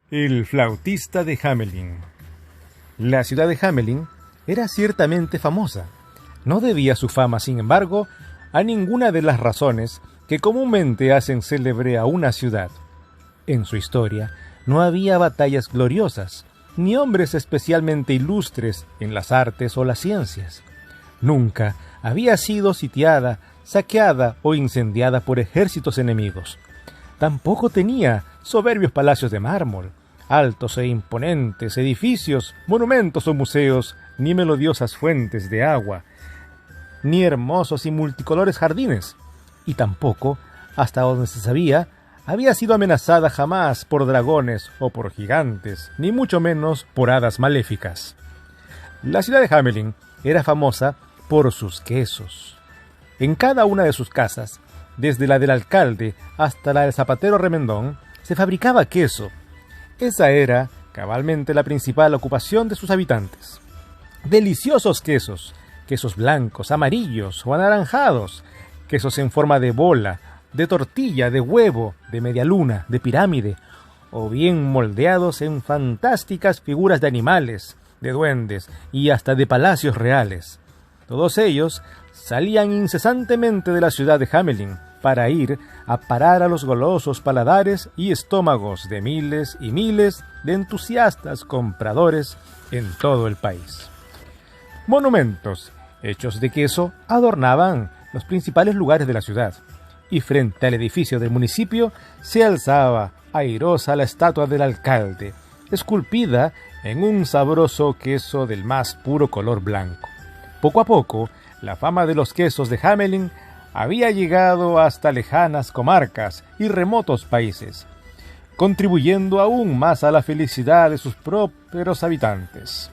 El flautista de Hamelin. La ciudad de Hamelin era ciertamente famosa. No debía su fama, sin embargo, a ninguna de las razones que comúnmente hacen célebre a una ciudad. En su historia no había batallas gloriosas, ni hombres especialmente ilustres en las artes o las ciencias. Nunca había sido sitiada, saqueada o incendiada por ejércitos enemigos. Tampoco tenía soberbios palacios de mármol, altos e imponentes edificios, monumentos o museos, ni melodiosas fuentes de agua, ni hermosos y multicolores jardines, y tampoco, hasta donde se sabía, había sido amenazada jamás por dragones o por gigantes, ni mucho menos por hadas maléficas. La ciudad de Hamelin era famosa por sus quesos. En cada una de sus casas, desde la del alcalde hasta la del zapatero remendón, se fabricaba queso. Esa era cabalmente la principal ocupación de sus habitantes. Deliciosos quesos, quesos blancos, amarillos o anaranjados, quesos en forma de bola, de tortilla, de huevo, de media luna, de pirámide, o bien moldeados en fantásticas figuras de animales, de duendes y hasta de palacios reales. Todos ellos salían incesantemente de la ciudad de Hamelin para ir a parar a los golosos paladares y estómagos de miles y miles de entusiastas compradores en todo el país. Monumentos hechos de queso adornaban los principales lugares de la ciudad, y frente al edificio del municipio se alzaba airosa la estatua del alcalde, esculpida en un sabroso queso del más puro color blanco. Poco a poco, la fama de los quesos de Hamelin había llegado hasta lejanas comarcas y remotos países, contribuyendo aún más a la felicidad de sus prósperos habitantes.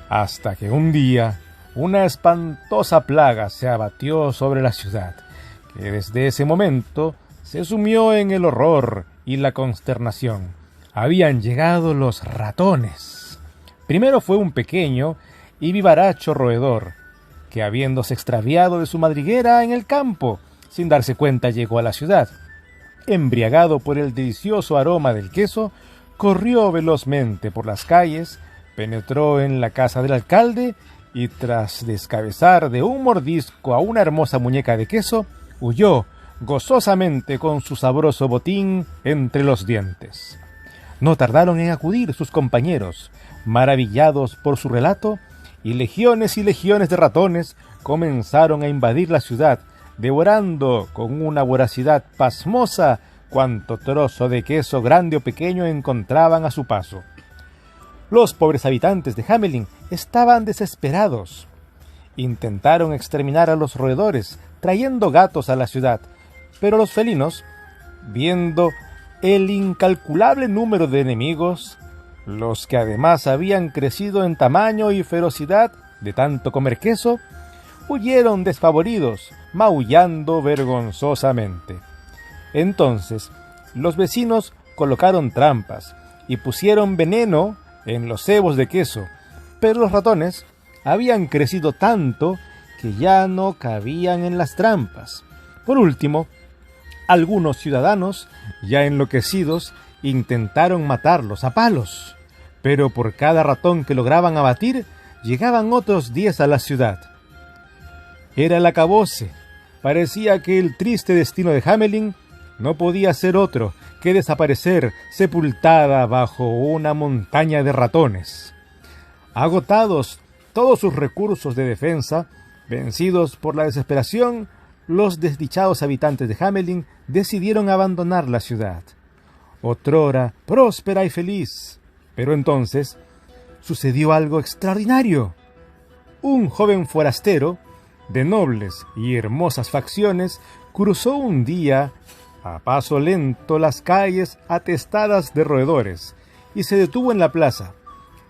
Hasta que un día, una espantosa plaga se abatió sobre la ciudad, que desde ese momento se sumió en el horror y la consternación. Habían llegado los ratones. Primero fue un pequeño y vivaracho roedor, que habiéndose extraviado de su madriguera en el campo, sin darse cuenta llegó a la ciudad. Embriagado por el delicioso aroma del queso, corrió velozmente por las calles, penetró en la casa del alcalde y tras descabezar de un mordisco a una hermosa muñeca de queso, huyó gozosamente con su sabroso botín entre los dientes. No tardaron en acudir sus compañeros, maravillados por su relato, y legiones de ratones comenzaron a invadir la ciudad, devorando con una voracidad pasmosa cuanto trozo de queso grande o pequeño encontraban a su paso. Los pobres habitantes de Hamelin estaban desesperados. Intentaron exterminar a los roedores, trayendo gatos a la ciudad, pero los felinos, viendo el incalculable número de enemigos, los que además habían crecido en tamaño y ferocidad de tanto comer queso, huyeron desfavoridos, maullando vergonzosamente. Entonces, los vecinos colocaron trampas y pusieron veneno en los cebos de queso, pero los ratones habían crecido tanto que ya no cabían en las trampas. Por último, algunos ciudadanos, ya enloquecidos, intentaron matarlos a palos, pero por cada ratón que lograban abatir, llegaban otros 10 a la ciudad. Era el acabose. Parecía que el triste destino de Hamelin no podía ser otro que desaparecer sepultada bajo una montaña de ratones. Agotados todos sus recursos de defensa, vencidos por la desesperación, los desdichados habitantes de Hamelin decidieron abandonar la ciudad, otrora próspera y feliz. Pero entonces sucedió algo extraordinario. Un joven forastero, de nobles y hermosas facciones, cruzó un día a paso lento las calles atestadas de roedores y se detuvo en la plaza,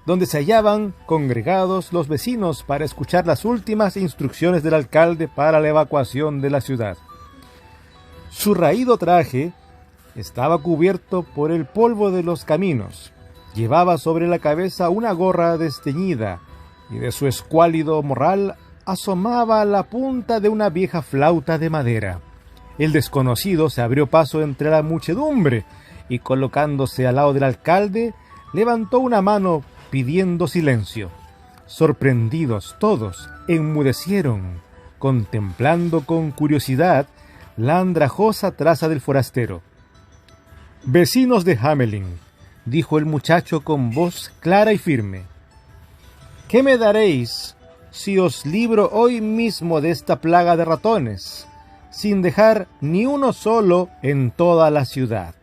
donde se hallaban congregados los vecinos para escuchar las últimas instrucciones del alcalde para la evacuación de la ciudad. Su raído traje estaba cubierto por el polvo de los caminos. Llevaba sobre la cabeza una gorra desteñida y de su escuálido morral asomaba la punta de una vieja flauta de madera. El desconocido se abrió paso entre la muchedumbre y colocándose al lado del alcalde, levantó una mano pidiendo silencio. Sorprendidos todos, enmudecieron, contemplando con curiosidad la andrajosa traza del forastero. «Vecinos de Hamelin», dijo el muchacho con voz clara y firme, «¿qué me daréis si os libro hoy mismo de esta plaga de ratones, sin dejar ni uno solo en toda la ciudad?»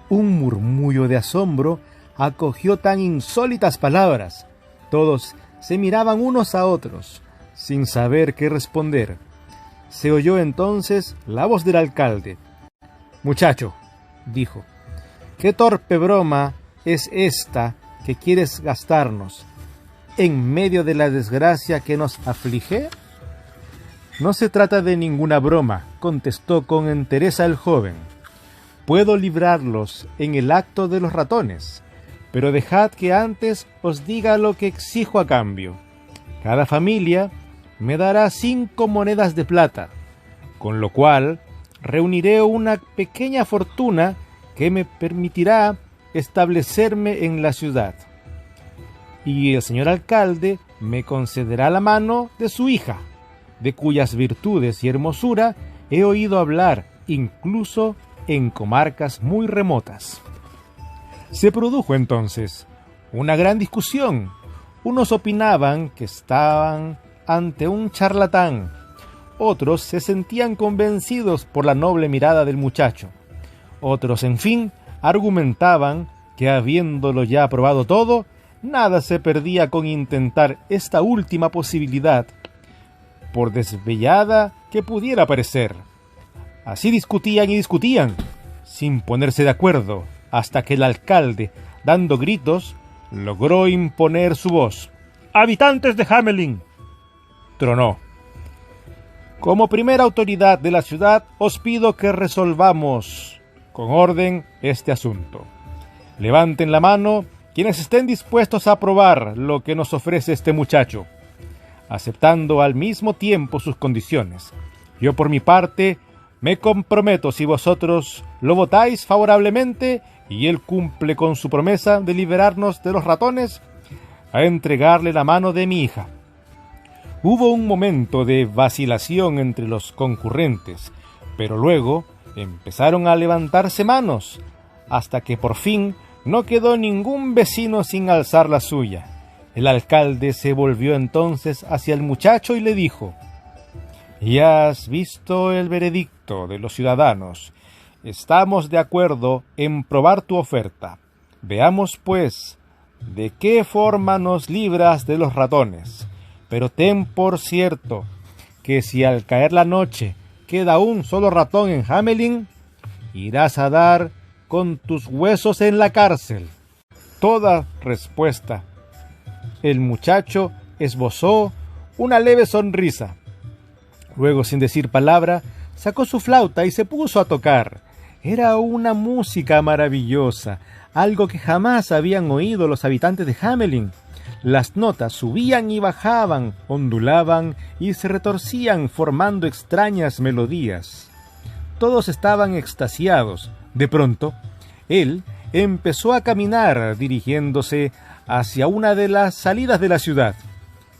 Un murmullo de asombro acogió tan insólitas palabras. Todos se miraban unos a otros, sin saber qué responder. Se oyó entonces la voz del alcalde. «Muchacho», dijo, «¿qué torpe broma es esta que quieres gastarnos en medio de la desgracia que nos aflige?» «No se trata de ninguna broma», contestó con entereza el joven. «Puedo librarlos en el acto de los ratones, pero dejad que antes os diga lo que exijo a cambio. Cada familia me dará 5 monedas de plata, con lo cual reuniré una pequeña fortuna que me permitirá establecerme en la ciudad. Y el señor alcalde me concederá la mano de su hija, de cuyas virtudes y hermosura he oído hablar incluso en comarcas muy remotas». Se produjo entonces una gran discusión. Unos opinaban que estaban ante un charlatán, otros se sentían convencidos por la noble mirada del muchacho, otros, en fin, argumentaban que habiéndolo ya probado todo, nada se perdía con intentar esta última posibilidad, por desvellada que pudiera parecer. Así discutían y discutían, sin ponerse de acuerdo, hasta que el alcalde, dando gritos, logró imponer su voz. «¡Habitantes de Hamelin!», tronó. «Como primera autoridad de la ciudad, os pido que resolvamos con orden este asunto. Levanten la mano quienes estén dispuestos a aprobar lo que nos ofrece este muchacho, aceptando al mismo tiempo sus condiciones. Yo por mi parte me comprometo, si vosotros lo votáis favorablemente y él cumple con su promesa de liberarnos de los ratones, a entregarle la mano de mi hija». Hubo un momento de vacilación entre los concurrentes, pero luego empezaron a levantarse manos, hasta que por fin no quedó ningún vecino sin alzar la suya. El alcalde se volvió entonces hacia el muchacho y le dijo: «Ya has visto el veredicto de los ciudadanos. Estamos de acuerdo en probar tu oferta. Veamos, pues, de qué forma nos libras de los ratones. Pero ten por cierto que si al caer la noche queda un solo ratón en Hamelin, irás a dar con tus huesos en la cárcel». Toda respuesta. El muchacho esbozó una leve sonrisa. Luego, sin decir palabra, sacó su flauta y se puso a tocar. Era una música maravillosa, algo que jamás habían oído los habitantes de Hamelin. Las notas subían y bajaban, ondulaban y se retorcían formando extrañas melodías. Todos estaban extasiados. De pronto, él empezó a caminar dirigiéndose hacia una de las salidas de la ciudad.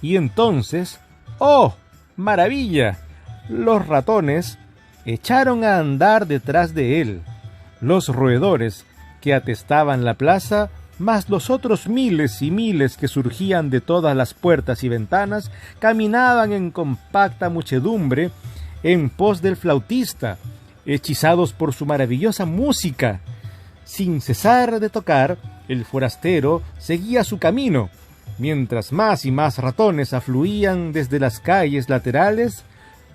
Y entonces, ¡oh, maravilla!, los ratones echaron a andar detrás de él. Los roedores que atestaban la plaza, más los otros miles y miles que surgían de todas las puertas y ventanas, caminaban en compacta muchedumbre en pos del flautista, hechizados por su maravillosa música. Sin cesar de tocar, el forastero seguía su camino, mientras más y más ratones afluían desde las calles laterales,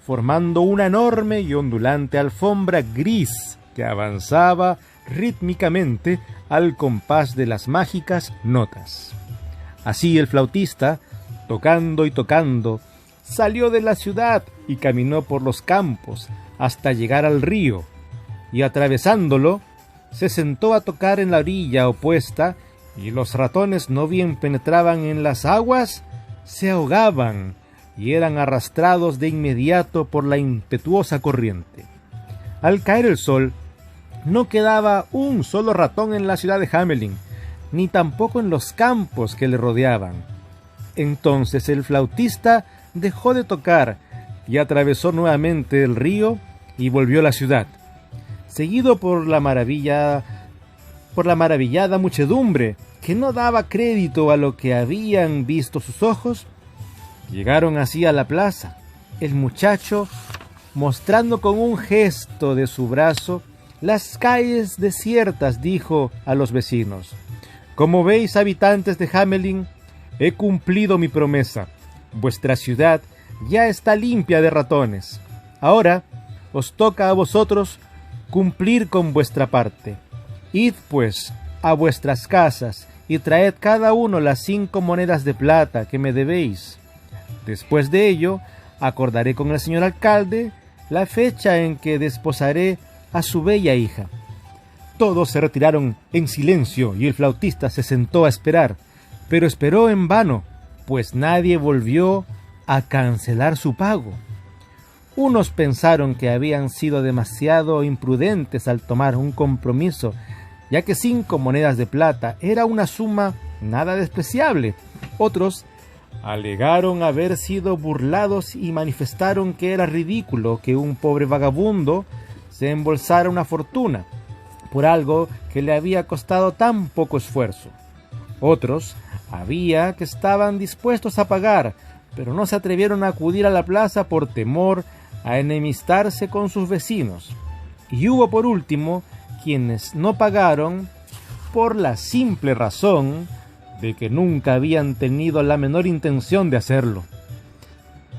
formando una enorme y ondulante alfombra gris que avanzaba rítmicamente al compás de las mágicas notas. Así el flautista, tocando y tocando, salió de la ciudad y caminó por los campos hasta llegar al río, y atravesándolo, se sentó a tocar en la orilla opuesta, y los ratones no bien penetraban en las aguas, se ahogaban y eran arrastrados de inmediato por la impetuosa corriente. Al caer el sol, No quedaba un solo ratón en la ciudad de Hamelin, ni tampoco en los campos que le rodeaban. Entonces el flautista dejó de tocar y atravesó nuevamente el río y volvió a la ciudad, seguido por la maravillada muchedumbre, que no daba crédito a lo que habían visto sus ojos. Llegaron así a la plaza. El muchacho, mostrando con un gesto de su brazo las calles desiertas, dijo a los vecinos: «Como veis, habitantes de Hamelin, he cumplido mi promesa. Vuestra ciudad ya está limpia de ratones. Ahora os toca a vosotros cumplir con vuestra parte. Id, pues, a vuestras casas y traed cada uno las 5 monedas de plata que me debéis. Después de ello, acordaré con el señor alcalde la fecha en que desposaré a su bella hija». Todos se retiraron en silencio y el flautista se sentó a esperar, pero esperó en vano, pues nadie volvió a cancelar su pago. Unos pensaron que habían sido demasiado imprudentes al tomar un compromiso, ya que 5 monedas de plata era una suma nada despreciable. Otros alegaron haber sido burlados y manifestaron que era ridículo que un pobre vagabundo se embolsara una fortuna por algo que le había costado tan poco esfuerzo. Otros había que estaban dispuestos a pagar, pero no se atrevieron a acudir a la plaza por temor a enemistarse con sus vecinos. Y hubo por último quienes no pagaron por la simple razón de que nunca habían tenido la menor intención de hacerlo.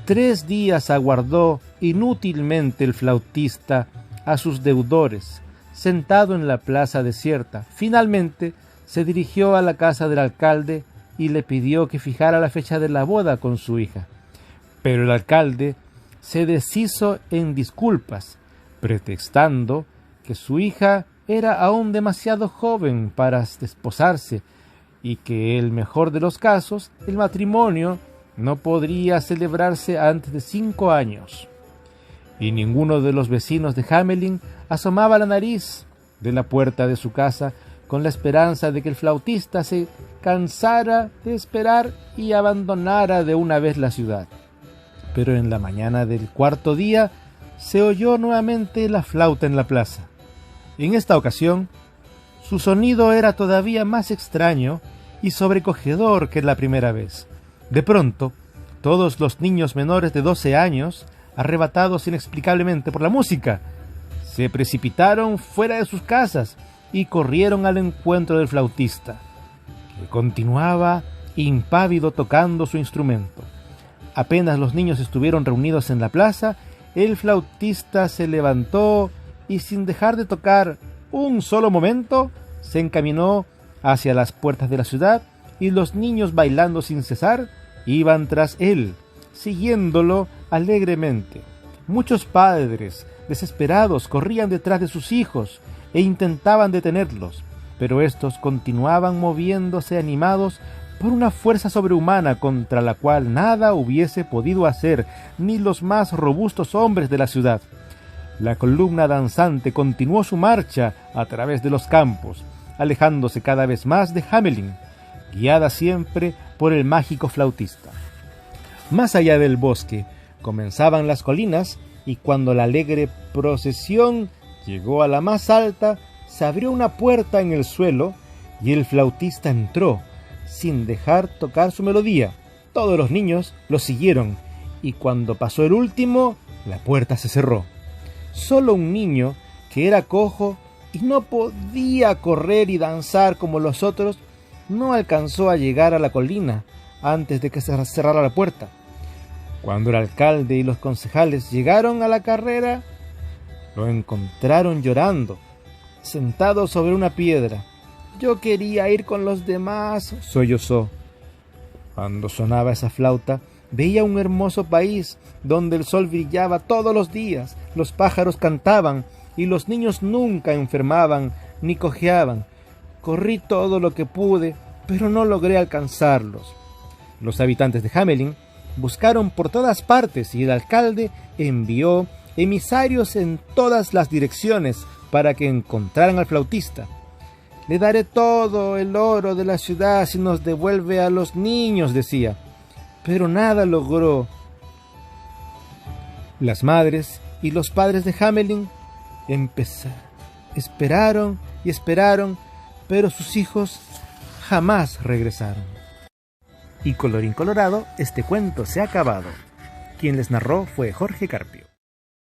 3 días aguardó inútilmente el flautista a sus deudores, sentado en la plaza desierta. Finalmente se dirigió a la casa del alcalde y le pidió que fijara la fecha de la boda con su hija. Pero el alcalde se deshizo en disculpas, pretextando que su hija era aún demasiado joven para desposarse y que, en el mejor de los casos, el matrimonio no podría celebrarse antes de 5 años. Y ninguno de los vecinos de Hamelin asomaba la nariz de la puerta de su casa con la esperanza de que el flautista se cansara de esperar y abandonara de una vez la ciudad. Pero en la mañana del 4.º día se oyó nuevamente la flauta en la plaza. En esta ocasión, su sonido era todavía más extraño y sobrecogedor que la primera vez. De pronto, todos los niños menores de 12 años, arrebatados inexplicablemente por la música, se precipitaron fuera de sus casas y corrieron al encuentro del flautista, que continuaba impávido tocando su instrumento. Apenas los niños estuvieron reunidos en la plaza, el flautista se levantó y, sin dejar de tocar un solo momento, se encaminó hacia las puertas de la ciudad, y los niños, bailando sin cesar, iban tras él, siguiéndolo alegremente. Muchos padres, desesperados, corrían detrás de sus hijos e intentaban detenerlos, pero estos continuaban moviéndose animados por una fuerza sobrehumana contra la cual nada hubiese podido hacer ni los más robustos hombres de la ciudad. La columna danzante continuó su marcha a través de los campos, alejándose cada vez más de Hamelin, guiada siempre por el mágico flautista. Más allá del bosque comenzaban las colinas, y cuando la alegre procesión llegó a la más alta, se abrió una puerta en el suelo y el flautista entró, sin dejar tocar su melodía. Todos los niños lo siguieron, y cuando pasó el último, la puerta se cerró. Solo un niño, que era cojo y no podía correr y danzar como los otros, no alcanzó a llegar a la colina antes de que se cerrara la puerta. Cuando el alcalde y los concejales llegaron a la carrera, lo encontraron llorando, sentado sobre una piedra. «Yo quería ir con los demás», sollozó. Cuando sonaba esa flauta, veía un hermoso país donde el sol brillaba todos los días, los pájaros cantaban y los niños nunca enfermaban ni cojeaban. Corrí todo lo que pude, pero no logré alcanzarlos. Los habitantes de Hamelin buscaron por todas partes y el alcalde envió emisarios en todas las direcciones para que encontraran al flautista. «Le daré todo el oro de la ciudad si nos devuelve a los niños», decía. Pero nada logró. Las madres y los padres de Hamelin esperaron y esperaron, pero sus hijos jamás regresaron. Y colorín colorado, este cuento se ha acabado. Quien les narró fue Jorge Carpio.